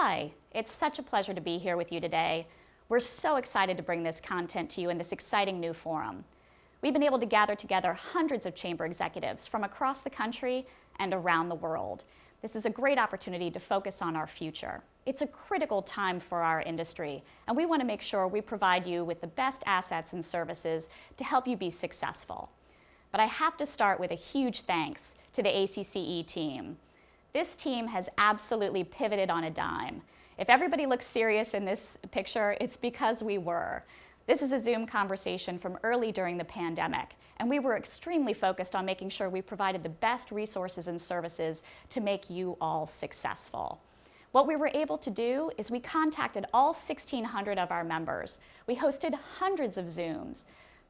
Hi, it's such a pleasure to be here with you today. We're so excited to bring this content to you in this exciting new forum. We've been able to gather together hundreds of chamber executives from across the country and around the world. This is a great opportunity to focus on our future. It's a critical time for our industry, and we want to make sure we provide you with the best assets and services to help you be successful. But I have to start with a huge thanks to the ACCE team. This team has absolutely pivoted on a dime. If everybody looks serious in this picture, it's because we were. This is a Zoom conversation from early during the pandemic, and we were extremely focused on making sure we provided the best resources and services to make you all successful. What we were able to do is we contacted all 1,600 of our members. We hosted hundreds of Zooms,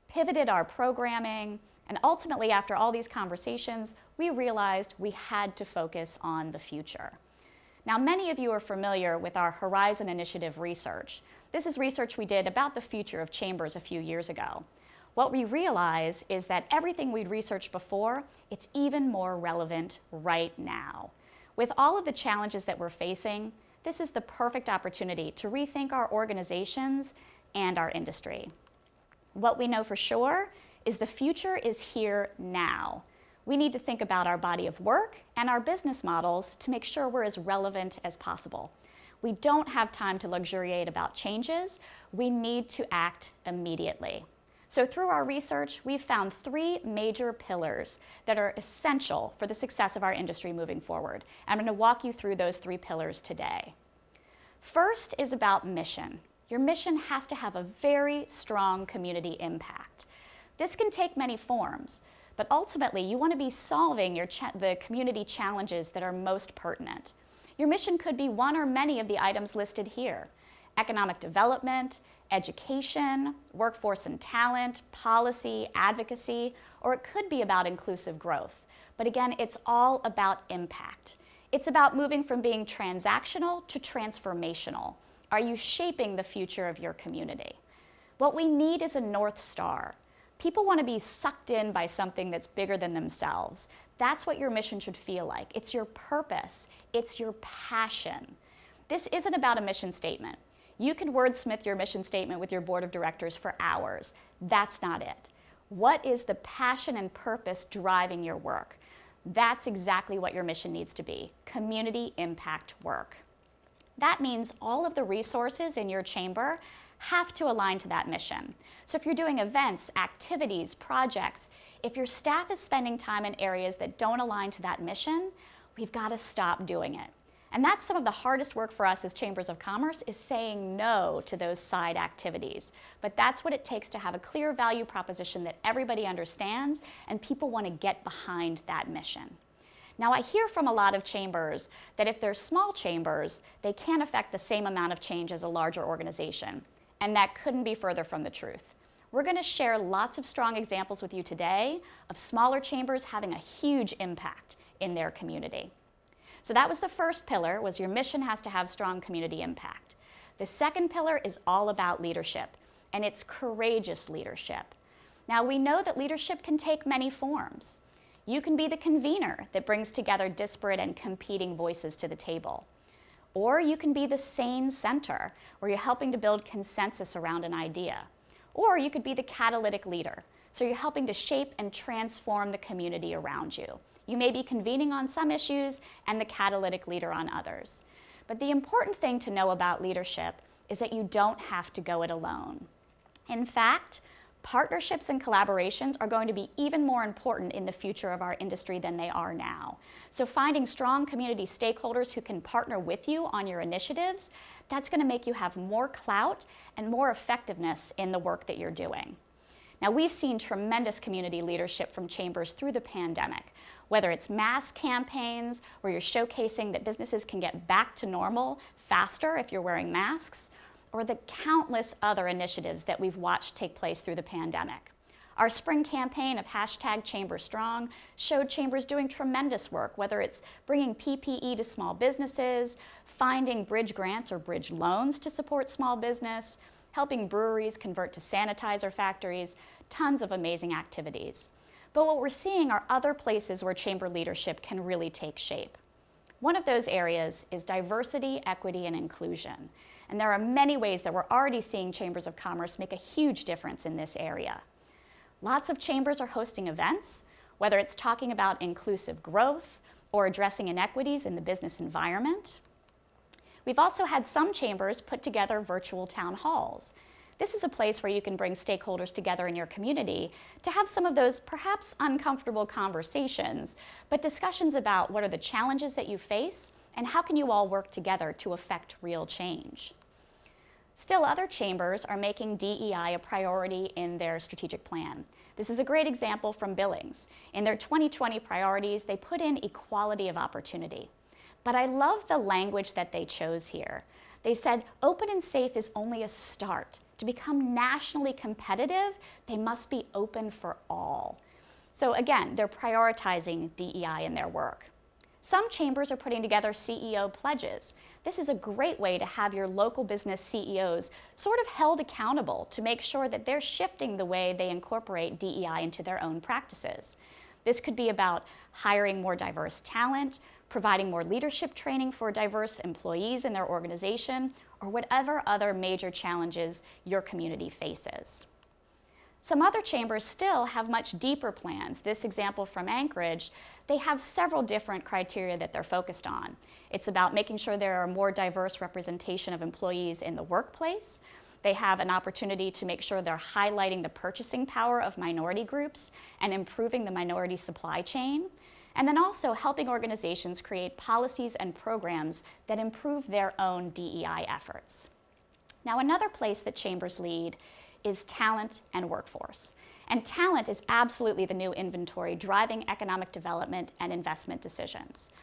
pivoted our programming, and ultimately, after all these conversations, we realized we had to focus on the future. Now, many of you are familiar with our Horizon Initiative research. This is research we did about the future of chambers a few years ago. What we realize is that everything we'd researched before, it's even more relevant right now. With all of the challenges that we're facing, this is the perfect opportunity to rethink our organizations and our industry. What we know for sure is the future is here now. We need to think about our body of work and our business models to make sure we're as relevant as possible. We don't have time to luxuriate about changes. We need to act immediately. So through our research, we've found 3 major pillars that are essential for the success of our industry moving forward. I'm going to walk you through those 3 pillars today. First is about mission. Your mission has to have a very strong community impact. This can take many forms, but ultimately you want to be solving the community challenges that are most pertinent. Your mission could be one or many of the items listed here: economic development, education, workforce and talent, policy, advocacy, or it could be about inclusive growth. But again, it's all about impact. It's about moving from being transactional to transformational. Are you shaping the future of your community? What we need is a North Star. People want to be sucked in by something that's bigger than themselves. That's what your mission should feel like. It's your purpose. It's your passion. This isn't about a mission statement. You can wordsmith your mission statement with your board of directors for hours. That's not it. What is the passion and purpose driving your work? That's exactly what your mission needs to be: community impact work. That means all of the resources in your chamber have to align to that mission. So if you're doing events, activities, projects, if your staff is spending time in areas that don't align to that mission, we've got to stop doing it. And that's some of the hardest work for us as chambers of commerce, is saying no to those side activities. But that's what it takes to have a clear value proposition that everybody understands and people want to get behind that mission. Now, I hear from a lot of chambers that if they're small chambers, they can't affect the same amount of change as a larger organization. And that couldn't be further from the truth. We're going to share lots of strong examples with you today of smaller chambers having a huge impact in their community. So that was the first pillar, was your mission has to have strong community impact. The second pillar is all about leadership, and it's courageous leadership. Now, we know that leadership can take many forms. You can be the convener that brings together disparate and competing voices to the table. Or you can be the sane center, where you're helping to build consensus around an idea. Or you could be the catalytic leader, so you're helping to shape and transform the community around you. You may be convening on some issues and the catalytic leader on others. But the important thing to know about leadership is that you don't have to go it alone. In fact, partnerships and collaborations are going to be even more important in the future of our industry than they are now. So finding strong community stakeholders who can partner with you on your initiatives, that's going to make you have more clout and more effectiveness in the work that you're doing. Now, we've seen tremendous community leadership from chambers through the pandemic, whether it's mass campaigns where you're showcasing that businesses can get back to normal faster if you're wearing masks, or the countless other initiatives that we've watched take place through the pandemic. Our spring campaign of #ChamberStrong showed chambers doing tremendous work, whether it's bringing PPE to small businesses, finding bridge grants or bridge loans to support small business, helping breweries convert to sanitizer factories, tons of amazing activities. But what we're seeing are other places where chamber leadership can really take shape. One of those areas is diversity, equity, and inclusion. And there are many ways that we're already seeing chambers of commerce make a huge difference in this area. Lots of chambers are hosting events, whether it's talking about inclusive growth or addressing inequities in the business environment. We've also had some chambers put together virtual town halls. This is a place where you can bring stakeholders together in your community to have some of those perhaps uncomfortable conversations, but discussions about what are the challenges that you face and how can you all work together to affect real change. Still, other chambers are making DEI a priority in their strategic plan. This is a great example from Billings. In their 2020 priorities, they put in equality of opportunity. But I love the language that they chose here. They said, open and safe is only a start. To become nationally competitive, they must be open for all. So again, they're prioritizing DEI in their work. Some chambers are putting together CEO pledges. This is a great way to have your local business CEOs sort of held accountable to make sure that they're shifting the way they incorporate DEI into their own practices. This could be about hiring more diverse talent, providing more leadership training for diverse employees in their organization, or whatever other major challenges your community faces. Some other chambers still have much deeper plans. This example from Anchorage, they have several different criteria that they're focused on. It's about making sure there are more diverse representation of employees in the workplace. They have an opportunity to make sure they're highlighting the purchasing power of minority groups and improving the minority supply chain. And then also helping organizations create policies and programs that improve their own DEI efforts. Now, another place that chambers lead is talent and workforce. And talent is absolutely the new inventory driving economic development and investment decisions.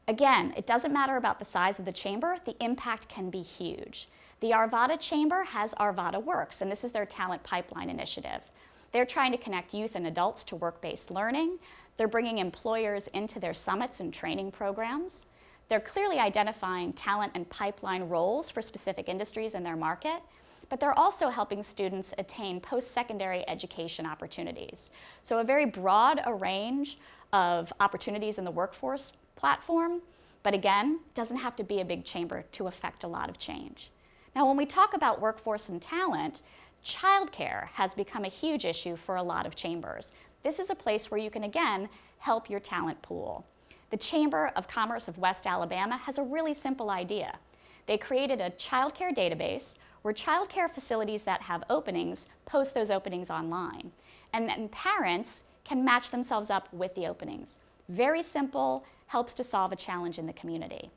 Again, it doesn't matter about the size of the chamber, the impact can be huge. The Arvada Chamber has Arvada Works, and this is their talent pipeline initiative. They're trying to connect youth and adults to work-based learning. They're bringing employers into their summits and training programs. They're clearly identifying talent and pipeline roles for specific industries in their market, but they're also helping students attain post-secondary education opportunities. So a very broad range of opportunities in the workforce platform, but again, doesn't have to be a big chamber to affect a lot of change. Now, when we talk about workforce and talent, childcare has become a huge issue for a lot of chambers. This is a place where you can, again, help your talent pool. The Chamber of Commerce of West Alabama has a really simple idea. They created a childcare database where childcare facilities that have openings post those openings online. And then parents can match themselves up with the openings. Very simple, helps to solve a challenge in the community.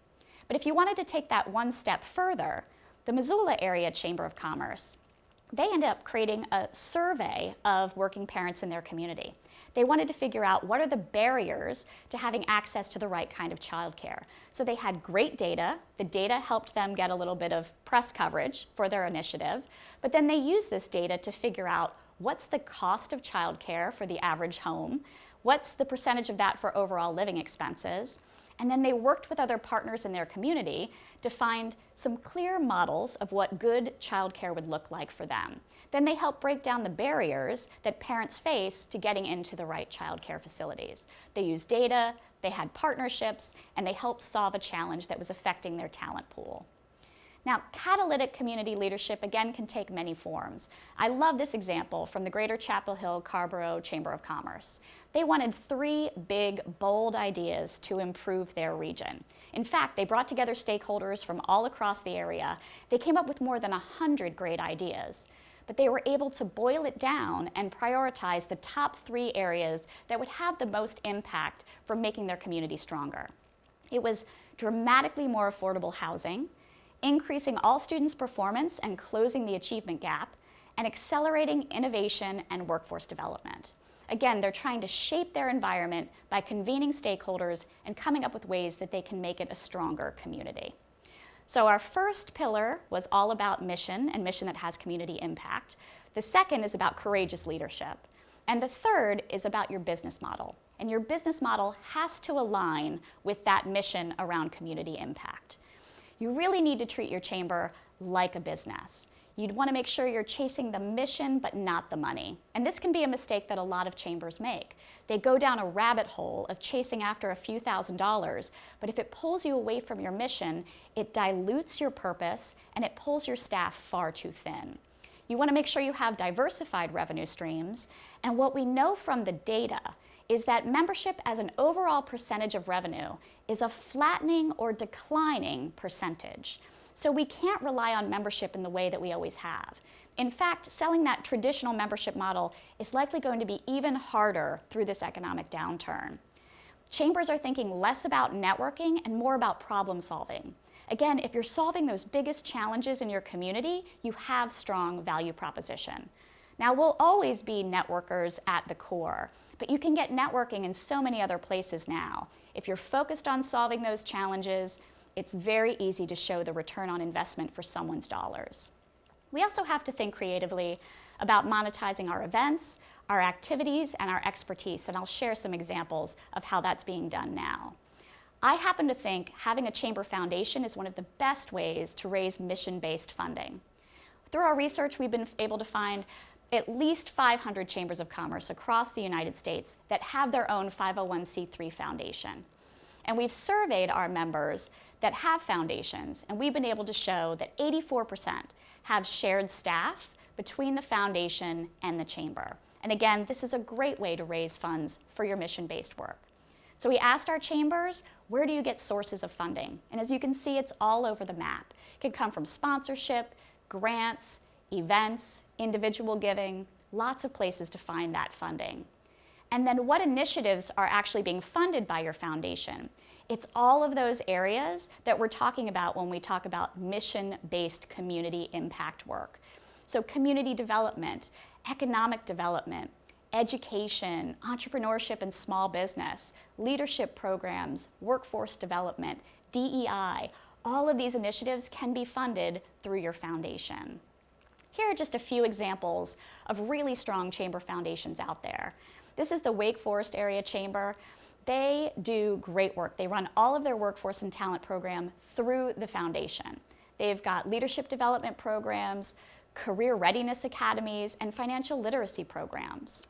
But if you wanted to take that one step further, the Missoula Area Chamber of Commerce, they ended up creating a survey of working parents in their community. They wanted to figure out what are the barriers to having access to the right kind of childcare. So they had great data. The data helped them get a little bit of press coverage for their initiative, but then they used this data to figure out what's the cost of childcare for the average home, what's the percentage of that for overall living expenses, and then they worked with other partners in their community to find some clear models of what good childcare would look like for them. Then they helped break down the barriers that parents face to getting into the right childcare facilities. They used data, they had partnerships, and they helped solve a challenge that was affecting their talent pool. Now, catalytic community leadership, again, can take many forms. I love this example from the Greater Chapel Hill Carrboro Chamber of Commerce. They wanted 3 big, bold ideas to improve their region. In fact, they brought together stakeholders from all across the area. They came up with more than 100 great ideas, but they were able to boil it down and prioritize the top 3 areas that would have the most impact for making their community stronger. It was dramatically more affordable housing, increasing all students' performance and closing the achievement gap, and accelerating innovation and workforce development. Again, they're trying to shape their environment by convening stakeholders and coming up with ways that they can make it a stronger community. So our first pillar was all about mission and mission that has community impact. The second is about courageous leadership. And the third is about your business model. And your business model has to align with that mission around community impact. You really need to treat your chamber like a business. You'd want to make sure you're chasing the mission, but not the money. And this can be a mistake that a lot of chambers make. They go down a rabbit hole of chasing after a few $1,000s, but if it pulls you away from your mission, it dilutes your purpose and it pulls your staff far too thin. You want to make sure you have diversified revenue streams, and what we know from the data is that membership as an overall percentage of revenue is a flattening or declining percentage. So we can't rely on membership in the way that we always have. In fact, selling that traditional membership model is likely going to be even harder through this economic downturn. Chambers are thinking less about networking and more about problem solving. Again, if you're solving those biggest challenges in your community, you have strong value proposition. Now, we'll always be networkers at the core, but you can get networking in so many other places now. If you're focused on solving those challenges, it's very easy to show the return on investment for someone's dollars. We also have to think creatively about monetizing our events, our activities, and our expertise, and I'll share some examples of how that's being done now. I happen to think having a chamber foundation is one of the best ways to raise mission-based funding. Through our research, we've been able to find at least 500 chambers of commerce across the United States that have their own 501c3 foundation. And we've surveyed our members that have foundations, and we've been able to show that 84% have shared staff between the foundation and the chamber. And again, this is a great way to raise funds for your mission-based work. So we asked our chambers, where do you get sources of funding? And as you can see, it's all over the map. It can come from sponsorship, grants, events, individual giving, lots of places to find that funding. And then what initiatives are actually being funded by your foundation? It's all of those areas that we're talking about when we talk about mission-based community impact work. So community development, economic development, education, entrepreneurship and small business, leadership programs, workforce development, DEI, all of these initiatives can be funded through your foundation. Here are just a few examples of really strong chamber foundations out there. This is the Wake Forest Area Chamber. They do great work. They run all of their workforce and talent program through the foundation. They've got leadership development programs, career readiness academies, and financial literacy programs.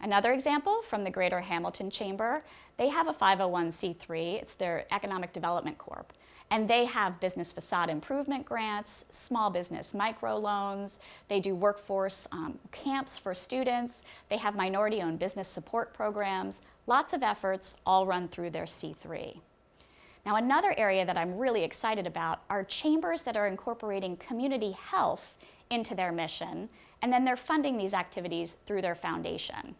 Another example from the Greater Hamilton Chamber, they have a 501c3, it's their Economic Development Corp. And they have business facade improvement grants, small business microloans, they do workforce camps for students, they have minority-owned business support programs, lots of efforts all run through their C3. Now another area that I'm really excited about are chambers that are incorporating community health into their mission, and then they're funding these activities through their foundation.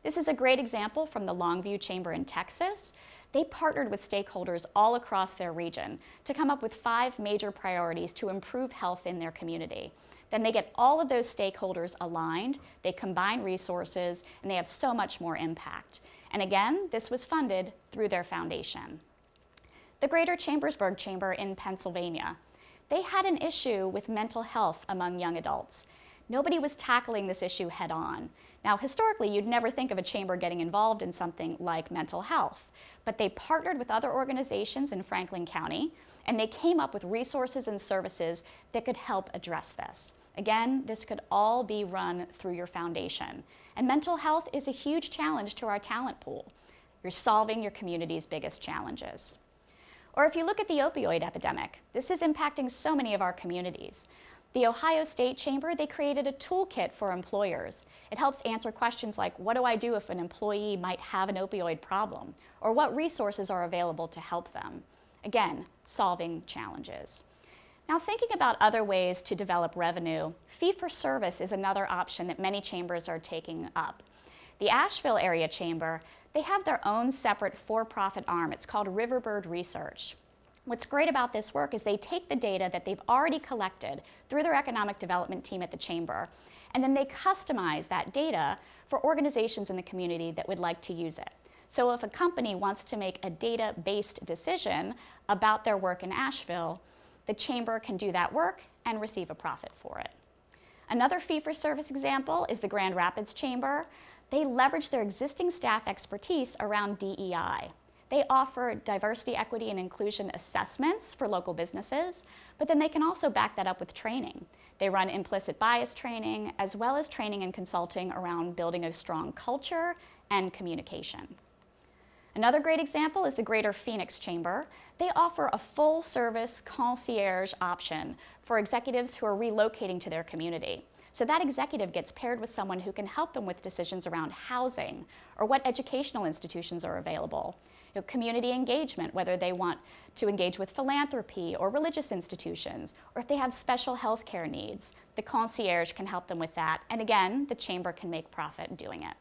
This is a great example from the Longview Chamber in Texas. They partnered with stakeholders all across their region to come up with 5 major priorities to improve health in their community. Then they get all of those stakeholders aligned, they combine resources, and they have so much more impact. And again, this was funded through their foundation. The Greater Chambersburg Chamber in Pennsylvania, they had an issue with mental health among young adults. Nobody was tackling this issue head on. Now, historically, you'd never think of a chamber getting involved in something like mental health, but they partnered with other organizations in Franklin County, and they came up with resources and services that could help address this. Again, this could all be run through your foundation. And mental health is a huge challenge to our talent pool. You're solving your community's biggest challenges. Or if you look at the opioid epidemic, this is impacting so many of our communities. The Ohio State Chamber, they created a toolkit for employers. It helps answer questions like, what do I do if an employee might have an opioid problem? Or what resources are available to help them? Again, solving challenges. Now, thinking about other ways to develop revenue, fee-for-service is another option that many chambers are taking up. The Asheville Area Chamber, they have their own separate for-profit arm. It's called Riverbird Research. What's great about this work is they take the data that they've already collected through their economic development team at the chamber, and then they customize that data for organizations in the community that would like to use it. So if a company wants to make a data-based decision about their work in Asheville, the chamber can do that work and receive a profit for it. Another fee-for-service example is the Grand Rapids Chamber. They leverage their existing staff expertise around DEI. They offer diversity, equity, and inclusion assessments for local businesses, but then they can also back that up with training. They run implicit bias training, as well as training and consulting around building a strong culture and communication. Another great example is the Greater Phoenix Chamber. They offer a full-service concierge option for executives who are relocating to their community. So that executive gets paired with someone who can help them with decisions around housing or what educational institutions are available, community engagement, whether they want to engage with philanthropy or religious institutions, or if they have special health care needs. The concierge can help them with that, and again, the chamber can make profit doing it.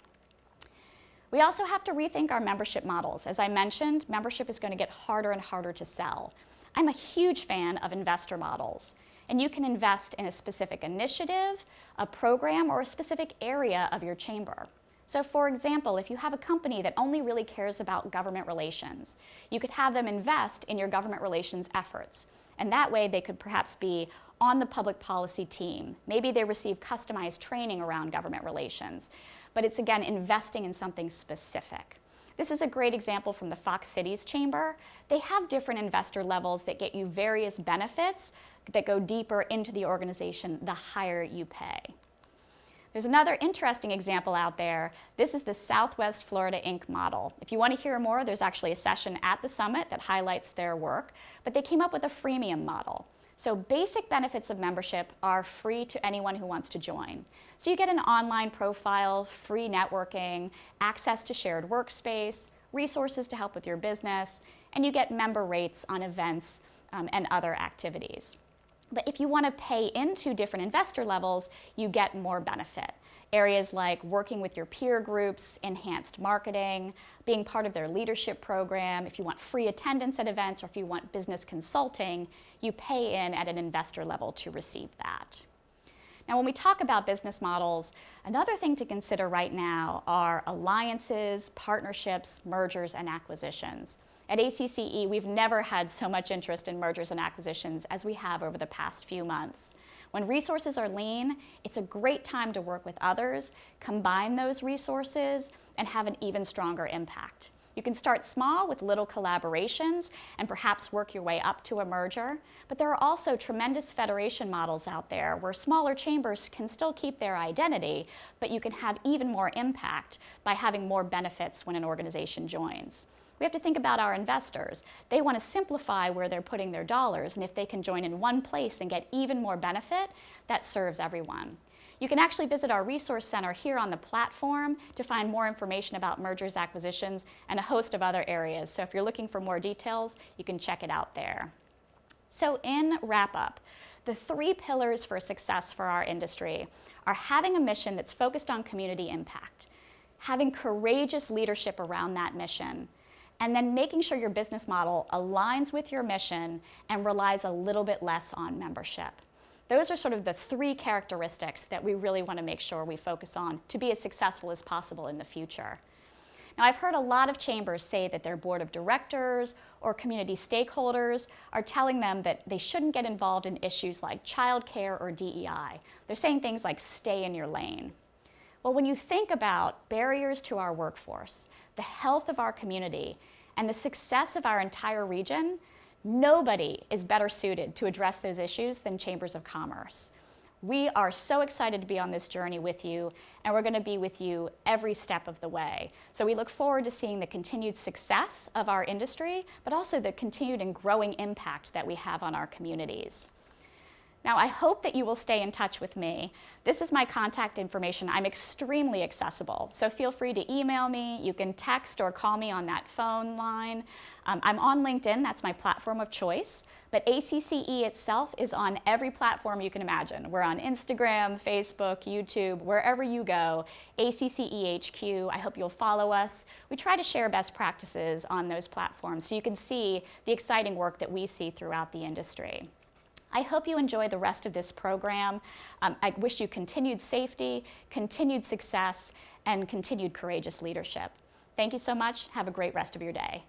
We also have to rethink our membership models. As I mentioned, membership is going to get harder and harder to sell. I'm a huge fan of investor models, and you can invest in a specific initiative, a program, or a specific area of your chamber. So for example, if you have a company that only really cares about government relations, you could have them invest in your government relations efforts. And that way they could perhaps be on the public policy team. Maybe they receive customized training around government relations. But it's again investing in something specific. This is a great example from the Fox Cities Chamber. They have different investor levels that get you various benefits that go deeper into the organization the higher you pay. There's another interesting example out there. This is the Southwest Florida Inc. model. If you want to hear more, there's actually a session at the summit that highlights their work, but they came up with a freemium model. So basic benefits of membership are free to anyone who wants to join. So you get an online profile, free networking, access to shared workspace, resources to help with your business, and you get member rates on events and other activities. But if you want to pay into different investor levels, you get more benefit. Areas like working with your peer groups, enhanced marketing, being part of their leadership program. If you want free attendance at events or if you want business consulting, you pay in at an investor level to receive that. Now, when we talk about business models, another thing to consider right now are alliances, partnerships, mergers, and acquisitions. At ACCE, we've never had so much interest in mergers and acquisitions as we have over the past few months. When resources are lean, it's a great time to work with others, combine those resources, and have an even stronger impact. You can start small with little collaborations and perhaps work your way up to a merger, but there are also tremendous federation models out there where smaller chambers can still keep their identity, but you can have even more impact by having more benefits when an organization joins. We have to think about our investors. They want to simplify where they're putting their dollars, and if they can join in one place and get even more benefit, that serves everyone. You can actually visit our resource center here on the platform to find more information about mergers, acquisitions, and a host of other areas. So if you're looking for more details, you can check it out there. So in wrap-up, the 3 pillars for success for our industry are having a mission that's focused on community impact, having courageous leadership around that mission, and then making sure your business model aligns with your mission and relies a little bit less on membership. Those are sort of the 3 characteristics that we really want to make sure we focus on to be as successful as possible in the future. Now, I've heard a lot of chambers say that their board of directors or community stakeholders are telling them that they shouldn't get involved in issues like childcare or DEI. They're saying things like stay in your lane. Well, when you think about barriers to our workforce, the health of our community, and the success of our entire region, nobody is better suited to address those issues than chambers of commerce. We are so excited to be on this journey with you, and we're going to be with you every step of the way. So we look forward to seeing the continued success of our industry, but also the continued and growing impact that we have on our communities. Now, I hope that you will stay in touch with me. This is my contact information. I'm extremely accessible, so feel free to email me. You can text or call me on that phone line. I'm on LinkedIn, that's my platform of choice, but ACCE itself is on every platform you can imagine. We're on Instagram, Facebook, YouTube, wherever you go, ACCEHQ. I hope you'll follow us. We try to share best practices on those platforms so you can see the exciting work that we see throughout the industry. I hope you enjoy the rest of this program. I wish you continued safety, continued success, and continued courageous leadership. Thank you so much. Have a great rest of your day.